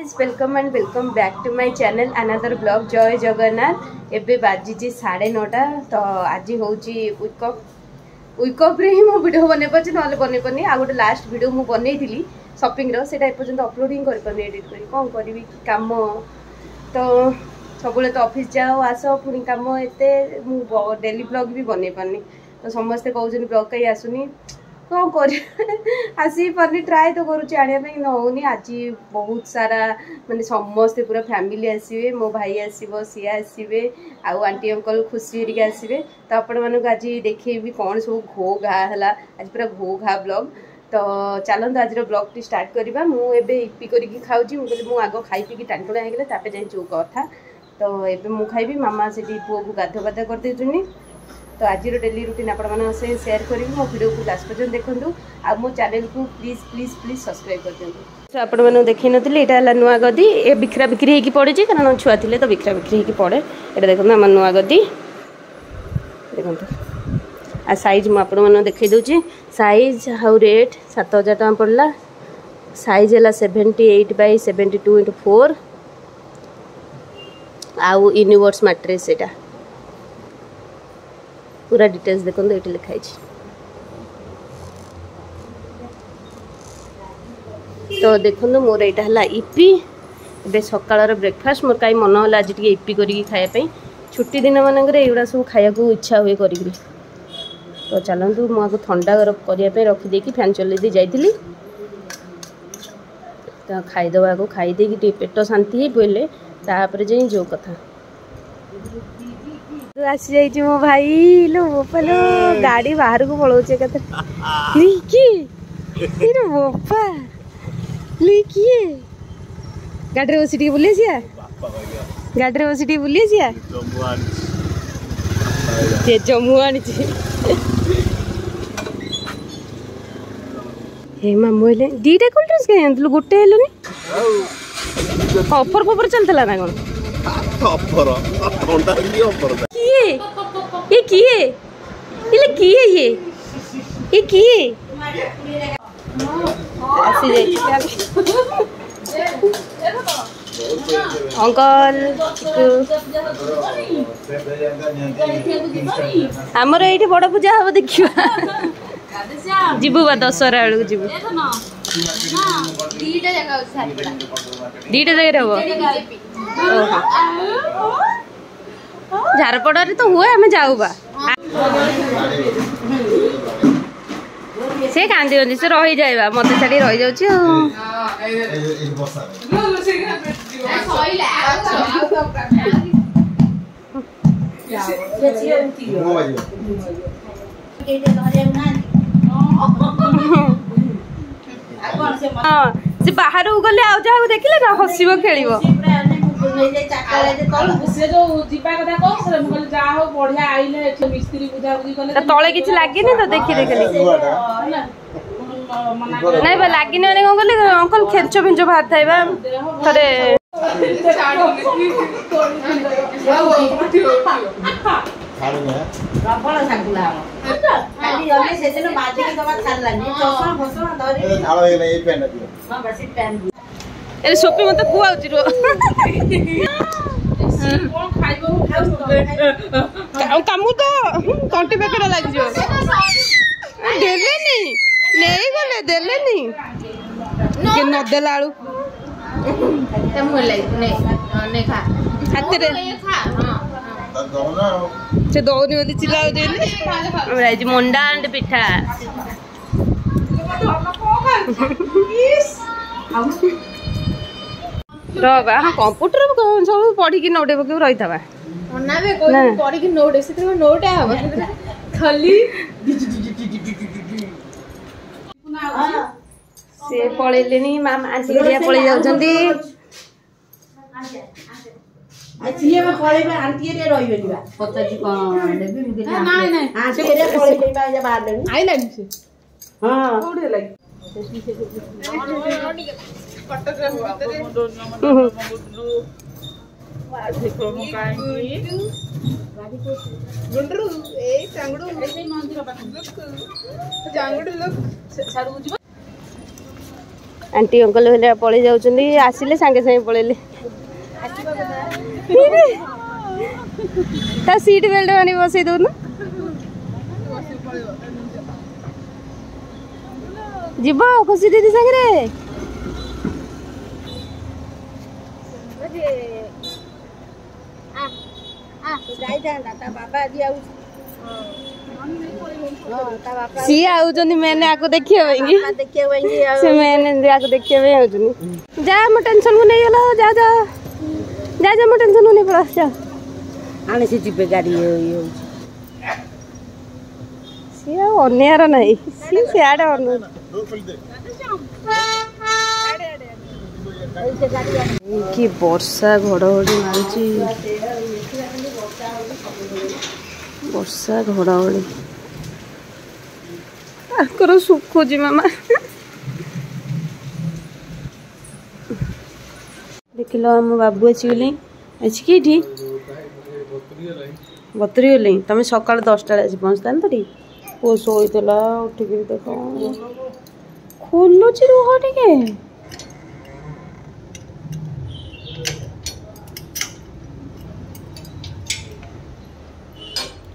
Guys welcome and welcome back to my channel another blog जय जगन्नाथ। एबे बाजी 9:30 तो आज हूँ वीकअप ही मो वीडियो बन पार्टी ना बन पानी आ गए लास्ट वीडियो मुझे बनई शॉपिंग से एपर्तंत अपलोड ही कर एडिट कर कौन करी कम तो सब तो ऑफिस जाओ आस पुणी कम एत डेली ब्लॉग भी बन पारनी तो समस्ते कहते ब्लॉग कहीं आसुनी कौन कर आसी पार्नी ट्राए तो करुच्ची आने न होनी आज बहुत सारा माने समस्ते पूरा फैमिली आसवे मो भाई आसो सी आसवे आउ आंटी अंकल खुशी हेरिक आसवे तो आपण मानक आज देखी कौन सब घो घा है आज पूरा घो घा ब्लॉग तो चलते आज ब्लॉग टी स्टार्ट करवा मुझे इपी करके खाऊँ मुझे आग खाई पी टाणटुणा होगा तापर जाए जो कथा तो ये मुझे खाइबी मामा से पुओ को गाध बाधा कर देनी तो आज डेली रूटीन आपण से शेयर करी मो वीडियो को लास्ट पर्यटन देखूँ आ मो चैनल को प्लीज प्लीज प्लीज सब्सक्राइब कर दिखाँ आपण मैंने देखी नी यहाँ नुआ गदी ये बिखरा बिक्री होगी पड़े कारण छुआ थे तो बिखरा बिक्री होगी पड़े ये देखो आम नुआ गदी देखो आ साइज मुझे देखी दूसरी साइज हाउ रेट 7,000 टका पड़ला साइज है 78/72 × 4 आउ यूनिवर्स मैट्रेस एटा पूरा डिटेल्स देखो ये लिखाई तो देखो मोर यहाँ है इपी ए सकाल ब्रेकफास्ट मोर कहीं मन है आज टे इपी करके छुट्टी दिन मानक एगुड़ा सब खाया इच्छा हुए कर तो चलतु मुझे ठंडा करने रखीदे फैन चलई जाइली तो खाईदे को खाईदे पेट शांति बोले तापर जाए जो कथा आसी जाइए मो भाई लो बोपालो गाड़ी बाहर को पलाऊे बोपा किए गाड़ी बस बुले गाड़ी बस बुले जम्मू आनी हे मामू हेले दीटा कोल्ड ड्रिंक्स कहीं आनलु गोटे हेलुनी ऑफर फॉफर चलता ना कौन किए ये किए ये किए ये किए अंकल आमर ये बड़ पूजा हम देखा जीवु बा दशहरा बेलू जीवु दीटा जगह हम झारपड़ा तो हुए आम जाऊ बा से कांदी से रही जाए मत छाड़ी रही जाऊँ हाँ से बाहर गले आ जा देखिले ना हसब खेल तले कि लगे तो देखी देखिए नहीं बा लगे कौन कले अंकल खेच फिंच बाहर था थे सोपी मत कुआची कामू तो तंटी पेकड़ा लग देलेनी नहीं गले देलेनी नदेला आलू से दौनी बोली चिल्ला मंडा अंड पिठा रहा हाँ कंप्यूटर सब पढ़ी नोटे पक रही था पढ़ी नोट से नोट खाली से पलैले मामा आंटी पलि जाऊँगी आंटी अंकल हेले पलि जाउछन्ती आसिले सांगे सांगे पळेले ता सीट बेल्ट मानी बसई दउनु जीव खुशी दीदी संगे सी आउछन्ती मैंने आको देखिए से मैंने आको देखिए आउछन्ती जा मो टेंशन को नहीं गला जा जा जा जा मो टेंशन को नहीं पड़ा जा आने से जिबे गाड़ी सी अन्यार नहीं सी सियाडे अन कि वर्षा घड़घड़ी मारुची वर्षा घड़घड़ी आकर सुखुची मामा देख लो आम बाबू आसीगले कि बतरी गल तुम सका 10टा पहुँचता तो ठीक पुओ शोला उठिक देख खोलुची रुह टे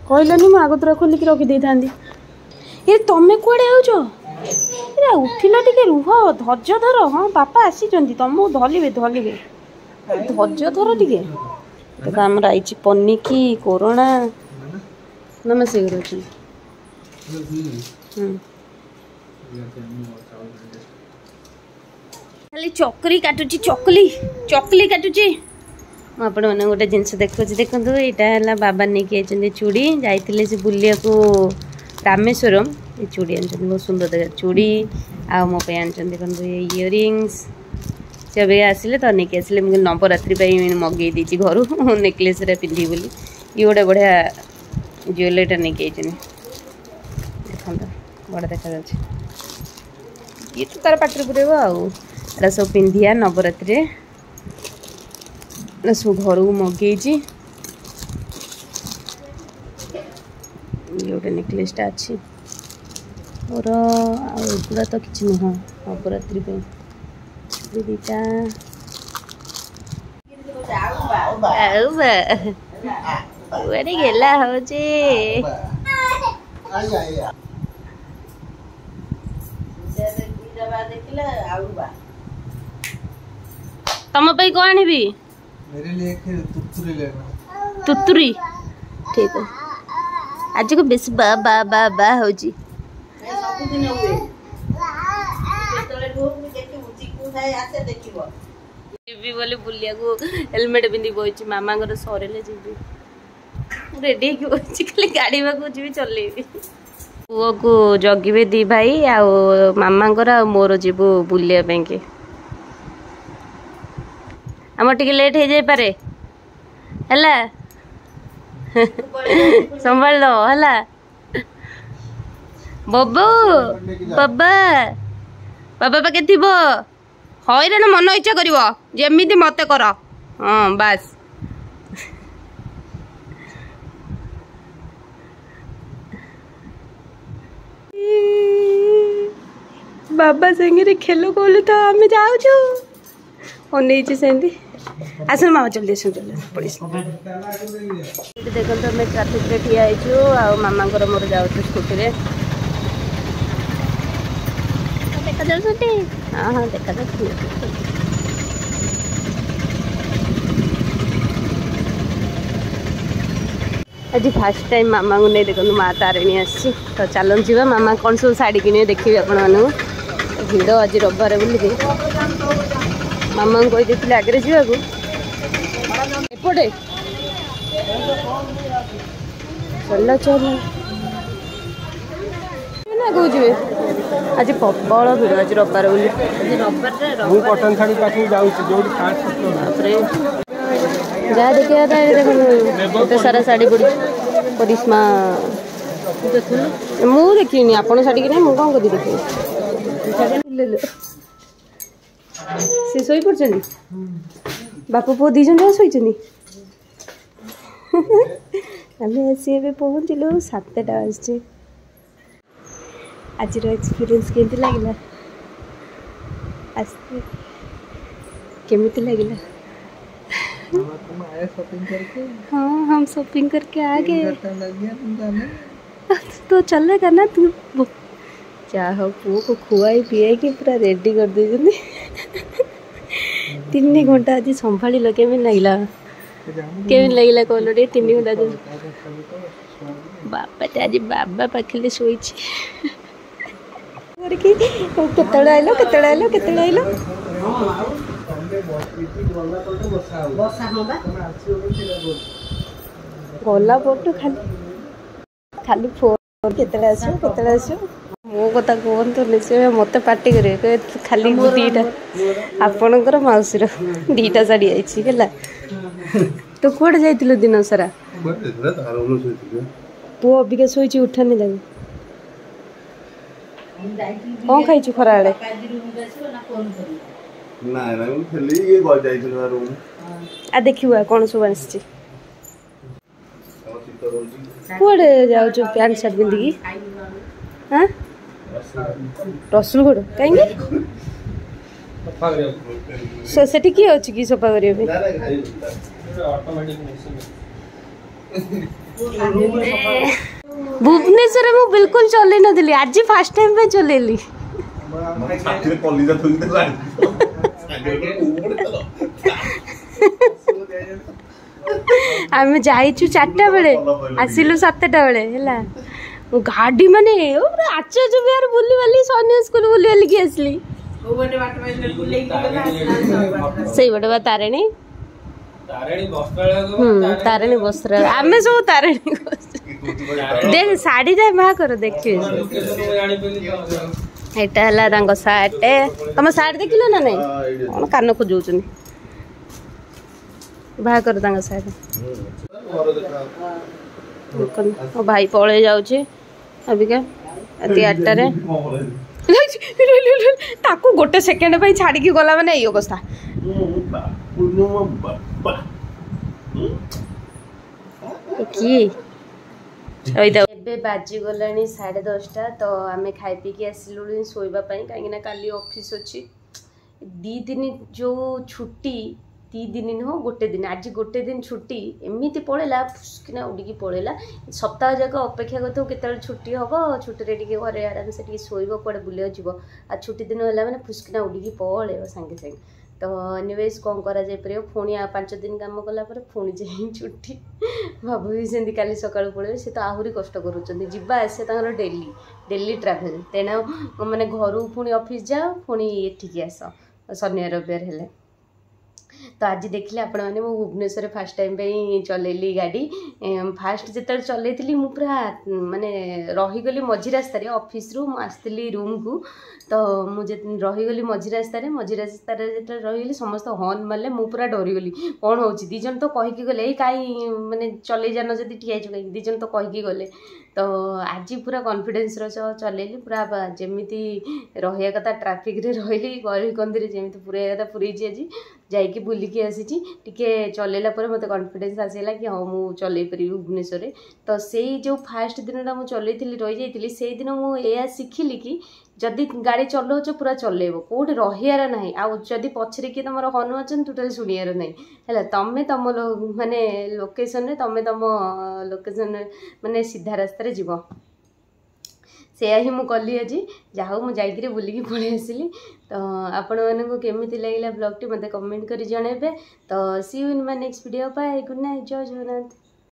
कहलानी मु आगतरा खोलिक रखी था ये तमें कौड़े आउच उठिला टे रुह धैर्य धर हाँ बापा आसी तुमको धलिबे धलिबे धैर्य धर टे देखो आम आई पनिकी कोरोना नमस्ते अच्छी खाली चकरी काटुची चकली चकली काटुची आपण मैंने गोटे जिनस देखुची देखो यहाँ बाबा नहीं आई चूड़ी जाइए से बुलिया को रामेश्वरम ये चूड़ी आन बहुत सुंदर देखा चूड़ी आ मो आन देखो ये इयरिंग्स से अभी आसिले तो नहीं आसिले मुझे नवरात्रि मगई देती घर नेकलेस पिंधि बोली ये गोटे बढ़िया ज्वेलरीटा नहीं आई देखो बड़ा देखा ये तो तार पाटर पुरेब आटा सब पिंधिया नवरात्रि सब घर को मगई गोटे नेकलेसटा अच्छी और एगुड़ा तो किसी नुह नवरात्रि दीटा गेला हो तुम कौन आनी मेरे लिए तुतुरी लेना तुतुरी ठीक है आज को बेस बा बा बा बा हो जी सब दिन हुए तले रूम में देखि उची को थाए आसे देखिबो जीवी बोले बुलिया को हेलमेट पिंदी बोइची मामा घर सरेले जीवी रेडी की बोइची खाली गाड़ी बाकू जीवी चलेबी पुओ को जगिबे दी भाई आ मामा घर आ मोर जीवो बुलिया बैंक आम टिके लेट हो जाए पारे हला संभाल लो हला बबू बाबा बाबा पाके थी हईरान मन इच्छा कर जमी मत कर हाँ बास बाबा संगे खेल कहले तो आम जाऊँ अनईची सेमती आस मामा जल्दी आस जल्दी पड़े देखो आम ट्राफिक रे ठिया आ मामा मोर जाऊँ स्कूटी रे देखा जाऊँ हाँ हाँ देखा जाऊँ आज फास्ट टाइम मामा को नहीं देखो माँ तारिणी आसी तो चलन जी मामा कौन सब शाढ़ी कि देखिए आपण मानू भिड़ आज रविवार बोलिए मामा को कही आगे जावाक एपटे चल चल कौन जी आज प्रबल भिड़ आज रविवार बोली जहाँ देखिए देखो सारा शाढ़ी पड़ी करिश्मा मु देखनी आप शाढ़ी कि मुझे कौन कर देखिए सी शोई पड़ बापा पुओ दी जन शोचनी आम आसी पहुँचलु 7टा बजे आज एक्सपीरियंस केमती लगला आसते केमिति लगिला? तुम आए शॉपिंग करके? हाँ हम शॉपिंग करके आ गए। लग गया तुम जाने? तो चलेगा ना तू? चाह पुओ को खुआई पिए कि पूरा रेडी कर दे 3 घंटा आज संभाल केमी लगला कहल 3 घंटा बाबा आज बाबा पाखे शोई केतले आइल गला पटू खाली फोन केतले आस मो कथा कहतुनि से मत पार्टी करे खाली दीटा आपणकर मौसीर 2टा साड़ी आई तो कौटे जाइल दिन सारा पु अबिका शोची उठानी लगे कौन खाई खरा आ देखा कौन सब आस कौड़े जाऊ पैंट सार्ट पिंधिकी हाँ रसुलगढ़ कहीं से किए अच्छी कि सफा करने भुवनेश्वर मु बिल्कुल चल नी आज फास्ट टाइम पे चलेली आम जाइचु 4टा बेले आसिलु 7टा बेले है गाड़ी माने आचार्य बिहार बुली वाली सोनिया स्कूल बुली वाली की असली सही बटे बा तारिणी तारिणी वस्त्र आमे सब तारिणी देख साड़ी दे मा कर देखिए एटा हला रंग सार्ट तुम सार्ट देखिलो ना नहीं कौन कान खोजौछन बाहा कर तांग सार्ट ओ भाई पळे जाउछे अबिका अति 8टारे ताकू गोटे सेकेंड पे छाड़ी की गला माने यो अवस्था एबे बाजी गलानी 10:30 तो आमे खाई पी के आसिलु सोइबा पई काहे ना काली ऑफिस अछि 2 दिन जो छुट्टी 3 दिन नुह गोटे दिन आज गोटे दिन छुट्टी एमती पड़ेगा फुसकिना उड़िकी पड़ेगा सप्ताह जाक अपेक्षा करते केत छुट्टी हम छुट्टी टे घरे आराम से शोब कड़े बुले जीव आ छुट्टी दिन है मैंने फुसकिना उड़िकी पड़े सागे सागे तो एनिवेज कौन करा पार पुणी 5 दिन काम कला पुणी जाए छुट्टी भाभी सेमती काली सका पड़े सी तो आहरी कष्ट करा आसे डेली ट्राभेल तेणु मैंने घर पुणी ऑफिस जाओ पुणी एठिकी आस शनि रविवार हेले तो आज देखिले आपण मैंने मो भुवनेश्वर फास्ट टाइम पे चलैली गाड़ी फास्ट जिते चलती पूरा माने रहीगली मझी रास्तार ऑफिस रु आसती रूम को तो मुझे रहीगली मझी रास्तार जो रहीगली समस्त हॉर्न मारे मु पूरा डरीगली कौन हो दीज तो कहीकि गले कहीं माने चल जान जब ठिया कहीं दीज तो कहीकि गले तो आज पूरा कॉन्फिडेंस चलैली पूरा जमीती रहा कथा ट्राफिक रे रही गली कंदी जमी पूरा कथा पूरी आज जाइकी बुलिकी आसी टिके चलैला मत कॉन्फिडेंस आसला कि हाँ मुझे चल पारि भुवनेश्वर तो से जो फास्ट दिन मुझे चलती रही जाइली से दिन मुझे शिखिली कि जदि गाड़ी चलाऊच पूरा चलेब कौटे रहार ना आदि पछरे किए तुम हनु अच्छे टोटाल शुणियार ना है तुम्हें तुम माने लोकेशन तुम्हें तुम लोकेशन माने सीधा रास्तार जीव से ही मुझे कली आज जहाँ मुझे बुलिकी पलि आसली तो आपण मानक केमी लगे ब्लॉग टी मत कमेंट कर जनइबे तो see you in my next video bye good night Jai Jagannath.